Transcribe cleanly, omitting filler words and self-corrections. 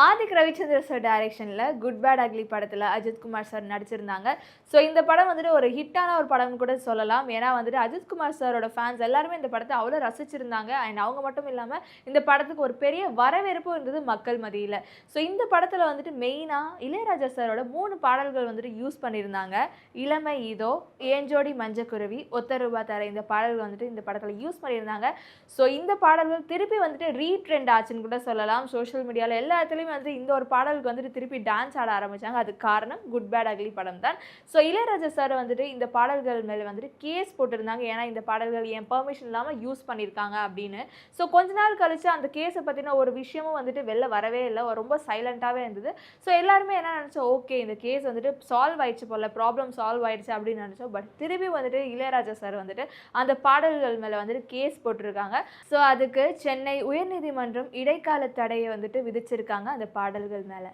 Adhik Ravichandra sir டைரக்ஷனில் good bad ugly படத்தில் Ajithkumar sir நடிச்சிருந்தாங்க. ஸோ இந்த படம் வந்துட்டு ஒரு ஹிட்டான ஒரு படம்னு கூட சொல்லலாம். ஏன்னா வந்துட்டு அஜித்குமார் சாரோட ஃபேன்ஸ் எல்லாருமே இந்த படத்தை அவ்வளோ ரசிச்சிருந்தாங்க. அண்ட் அவங்க மட்டும் இல்லாமல் இந்த படத்துக்கு ஒரு பெரிய வரவேற்பும் இருந்தது மக்கள் மத்தியில். ஸோ இந்த படத்தில் வந்துட்டு மெயினாக இளையராஜா சாரோட 3 பாடல்கள் வந்துட்டு யூஸ் பண்ணியிருந்தாங்க. இளமை இதோ, ஏஞ்சோடி மஞ்சக்குருவி, ஒத்த ரூபா தர இந்த பாடல்கள் வந்துட்டு இந்த படத்தில் யூஸ் பண்ணியிருந்தாங்க. ஸோ இந்த பாடல்கள் திருப்பி வந்துட்டு ரீட்ரெண்ட் ஆச்சுன்னு கூட சொல்லலாம். சோஷியல் மீடியாவில் எல்லா இடத்துலையும் வந்து இந்த ஒரு பாடலுக்கு வந்துட்டு திருப்பி டான்ஸ் ஆட ஆரம்பிச்சாங்க. அதுக்கு காரணம் குட் பேட் அக்லி படம் தான். ஸோ இளையராஜா சார் வந்துட்டு இந்த பாடல்கள் மேலே வந்துட்டு கேஸ் போட்டிருந்தாங்க. ஏன்னா இந்த பாடல்கள் என் பெர்மிஷன் இல்லாமல் யூஸ் பண்ணியிருக்காங்க அப்படின்னு. ஸோ கொஞ்ச நாள் கழிச்சு அந்த கேஸை பற்றின ஒரு விஷயமும் வந்துட்டு வெளில வரவே இல்லை. ரொம்ப சைலண்ட்டாகவே இருந்தது. ஸோ எல்லாருமே என்ன நினச்சோம், ஓகே இந்த கேஸ் வந்துட்டு சால்வ் ஆயிடுச்சு போல, ப்ராப்ளம் சால்வ் ஆயிடுச்சு அப்படின்னு நினச்சோம். பட் திருப்பி வந்துட்டு இளையராஜா சார் வந்துட்டு அந்த பாடல்கள் மேலே வந்துட்டு கேஸ் போட்டிருக்காங்க. ஸோ அதுக்கு சென்னை உயர்நீதிமன்றம் இடைக்கால தடையை வந்துட்டு விதிச்சிருக்காங்க அந்த பாடல்கள் மேலே.